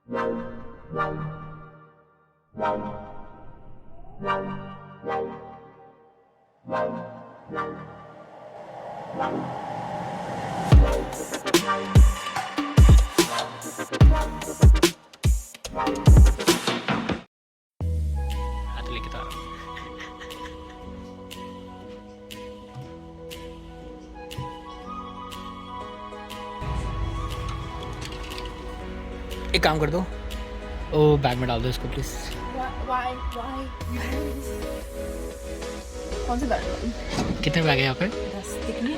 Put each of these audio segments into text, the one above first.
हाथ लेके था। एक काम कर दो, ओ बैग में डाल दो इसको प्लीज। Why? कौन सा बैग? कितने बैग है यहाँ पे? 10 दिखने हैं।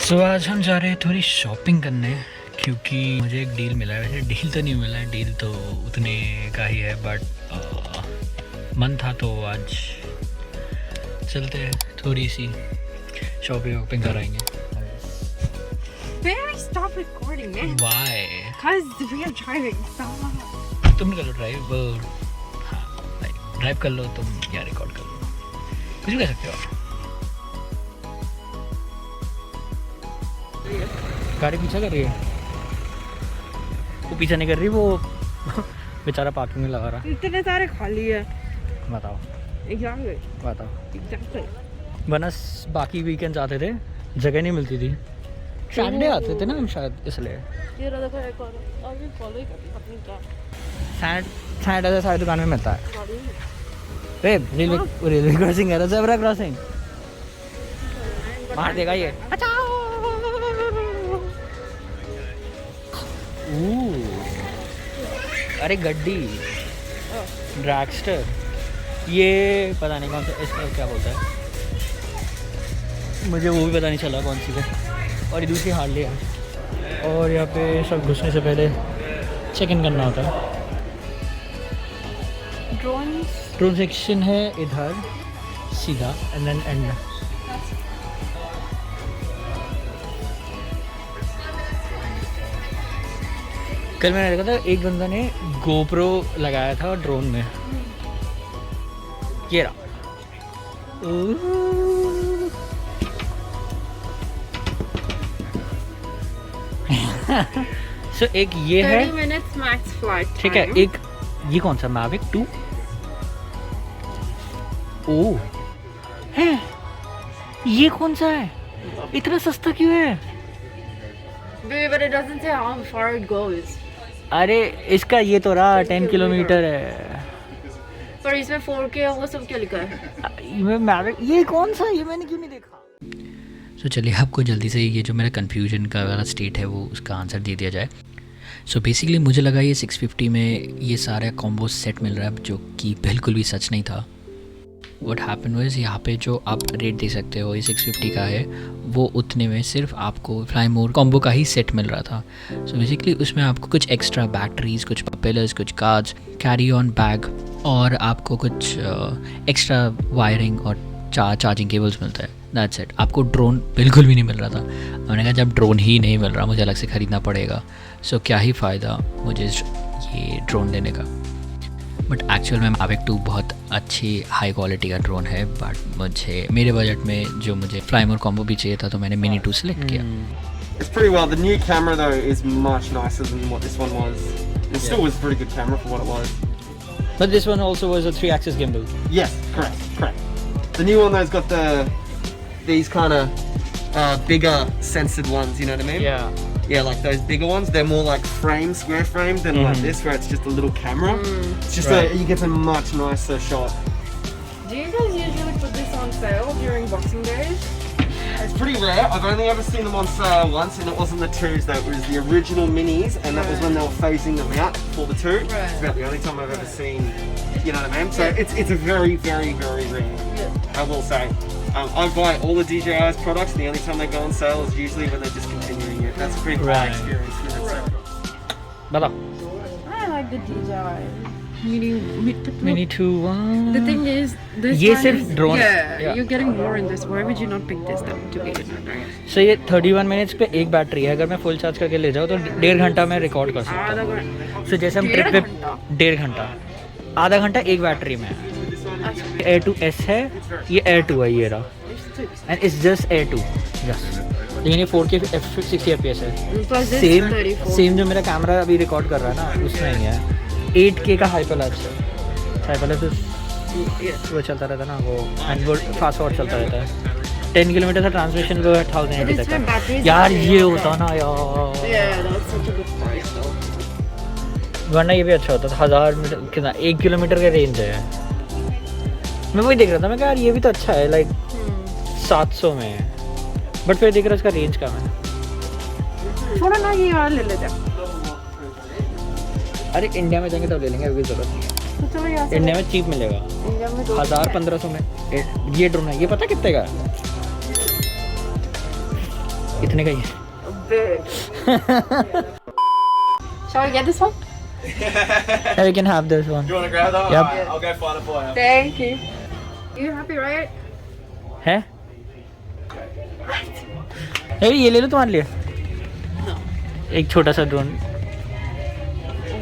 सो आज हम जा रहे हैं थोड़ी शॉपिंग करने, क्योंकि मुझे एक डील मिला है। वैसे डील तो नहीं मिला है, डील तो उतने का ही है, बट मन था तो आज चलते हैं, थोड़ी सी शॉपिंग कराएंगे। Where I stop recording, man? Why? Cause we are driving. Stop. तुम करो ड्राइव। हाँ भाई, ड्राइव कर लो तुम या रिकॉर्ड कर लो, कुछ भी कर सकते हो। गाड़ी पीछा कर रही है, वो पीछा नहीं कर रही, वो बेचारा पार्किंग में लगा रहा। इतने सारे खाली है। बताओ Exactly. बताओ। Exactly. वरना बाकी वीकेंड्स आते थे, जगह नहीं मिलती थी। सैटरडे आते थे ना हम शायद, इसलिए। ये रहा देखो एक और अभी फॉलो ही करती पता नहीं क्या। सैटरडे सारी दुकान में मिलता है। गाड़ी है। रेलवे क्रॉसिंग है, ज़ेब्रा क्रॉसिंग मार देगा ये। अरे गड्डी, ड्रैगस्टर, ये पता नहीं कौन सा, इसका क्या बोलता है, मुझे वो भी पता नहीं चला कौन सी है। और ये दूसरी हार्ले है। और यहाँ पे सब घुसने से पहले चेक इन करना होता है। ड्रोन सेक्शन है इधर सीधा, एंड देन एंड में। कल मैंने देखा था एक बंदा ने गोप्रो लगाया था ड्रोन में, ये रहा। सो एक ये है, 30 minutes max flight ठीक है। time. एक ये कौन सा मैविक 2 ओ है, ये कौन सा है, इतना सस्ता क्यों है? But it doesn't say how far it goes. अरे इसका ये तो रहा 10 किलोमीटर है। पर इसमें 4K है, वो सब क्या लिखा है? मैविक ये कौन सा, ये मैंने क्यों नहीं देखा। सो चलिए आपको जल्दी से ये जो मेरा कन्फ्यूजन का वाला स्टेट है वो उसका आंसर दे दिया जाए। सो बेसिकली मुझे लगा ये 650 में ये सारा कॉम्बो सेट मिल रहा है, जो कि बिल्कुल भी सच नहीं था। व्हाट हैपन वाज, यहाँ पे जो आप रेट दे सकते हो ये 650 का है, वो उतने में सिर्फ आपको फ्लाई मोर कॉम्बो का ही सेट मिल रहा था। सो बेसिकली उसमें आपको कुछ एक्स्ट्रा बैटरीज, कुछ प्रोपेलर्स, कुछ कार्ड्स, कैरी ऑन बैग और आपको कुछ एक्स्ट्रा वायरिंग और चार्जिंग केबल्स मिलता है। That's it. आपको ड्रोन बिल्कुल भी नहीं मिल रहा था। मैंने कहा जब ड्रोन ही नहीं मिल रहा मुझे अलग से ख़रीदना पड़ेगा, सो क्या ही फ़ायदा मुझे ये ड्रोन लेने का। बट एक्चुअल में मैविक 2 बहुत अच्छी हाई क्वालिटी का ड्रोन है, बट मुझे मेरे बजट में जो मुझे फ्लाई मोर कॉम्बो भी चाहिए था तो मैंने मिनी 2 सेलेक्ट किया। It's pretty well. The new camera though is much nicer than what this one was. It still was a pretty good camera for what it was. But this one also was a 3-axis gimbal. Yes, correct. The new one though's got these kind of bigger censored ones. You know what I mean? Yeah. Yeah, like those bigger ones. They're more like square framed than like this, where it's just a little camera. It's just Right. you get a much nicer shot. Do you guys usually put this on sale during Boxing Days? It's pretty rare. I've only ever seen them on sale once, and it wasn't the 2s though. It was the original minis, and that was when they were phasing them out for the 2. Right. It's about the only time I've ever seen. You know what I mean? So it's a very, very, very rare. Yeah. I will say. I buy all the DJI's products, and the only time they go on sale is usually when they're discontinuing it. That's a pretty bad Right. experience with it. बताओ। I like the DJI. Mini 2 The thing is, this ये one सिर्फ is, drone है। yeah, Yeah. you're getting more in this. Why would you not pick this up to be honest? सो ये 31 minutes पे एक battery है। अगर मैं full charge करके ले जाऊँ तो 1.5 घंटा में रिकॉर्ड कर सकता आधा हूँ। घंटा। सो जैसे हम ट्रिप पे 1.5 घंटा, आधा घंटा एक बैटरी में है। Air 2S है, ये Air 2 है, ये रहा। And it's just air 2 just, लेकिन ये 4K 60 FPS है। Plus this same 34. सेम जो मेरा कैमरा अभी रिकॉर्ड कर रहा है ना उसमें ही है। 8K का हाइपरलैप्स है। हाइपरलैप्स वो चलता रहता है ना वो, एंड वो फास्ट फॉरवर्ड चलता रहता है। 10 किलोमीटर का ट्रांसमिशन वो 1080 But तक इसमें का। batteries यार are- ये होता ना यार, Yeah, that's such a good price though. वरना ये भी अच्छा होता था। 1000 मीटर कितना, 1 किलोमीटर का रेंज है। मैं वही देख रहा था, मैं कहा यार ये भी तो अच्छा है, लाइक 700 में है, बट फिर देख रहा इसका रेंज कम है। थोड़ा ना ये वाला ले लेते हैं। अरे इंडिया में जाएंगे तब ले लेंगे, अभी जरूरत नहीं है। तो चलो यहाँ से इंडिया में चीप मिलेगा, इंडिया में 1000-1500 में। ये ड्रोन है, ये पता कितने का है? इतने का ही है। Shall we get this one? Yeah, we can have this one. You want to grab that? Yep. Alright, I'll go find it for you. Thank you. You happy, right? है? अरे ये ले लो तुम्हारे लिए। एक छोटा सा drone,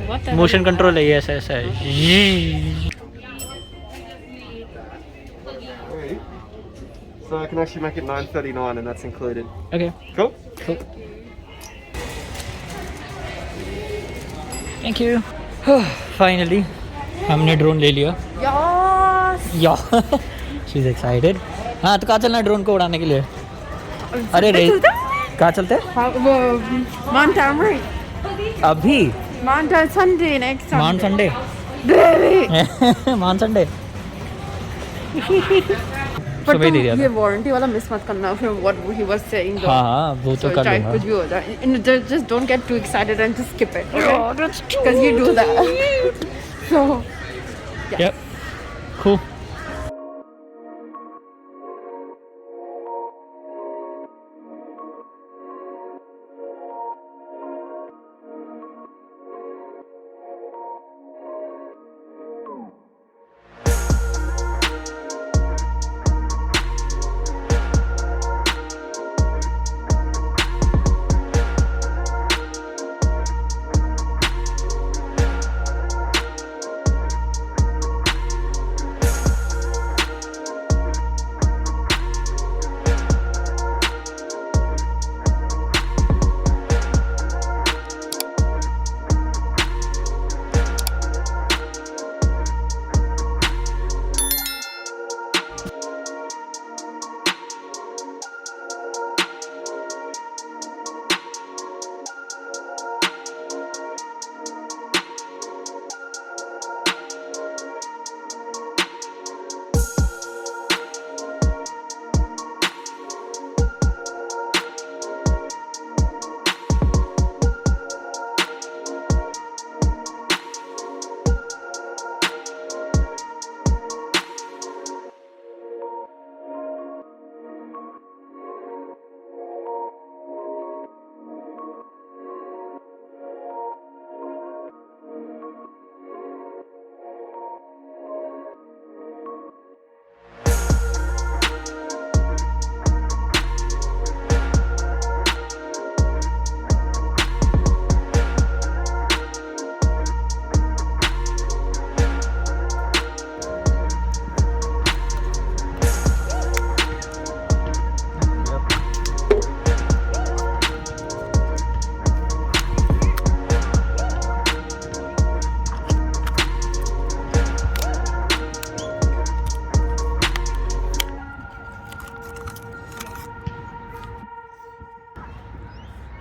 What the motion control है ये, ऐसा ऐसा है। So I can actually make it 939 and that's included. Okay Cool? cool. Thank you. Finally हमने ड्रोन ले लिया। Yes! या शी इज एक्साइटेड। हाँ तो कहाँ चलना है ड्रोन को उड़ाने के लिए? अरे रे कहाँ चलते हैं Manta, right? अभी? Manta Sunday next Sunday. मान संडे। Baby! मान संडे। But सुबह ही दे तुम दिया ये था। वारंटी वाला मिस मत करना from what he was saying though. हाँ हाँ वो तो So कर चाहे लूँगा। कुछ भी हो जाए, just don't get too excited and just skip it, okay? Because you do that. So Yep. Cool.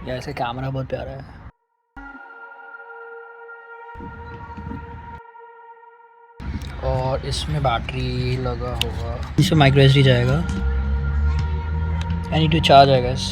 या इसका कैमरा बहुत प्यारा है। और इसमें बैटरी लगा होगा, इसमें माइक्रो एसडी जाएगा। I need to charge I guess.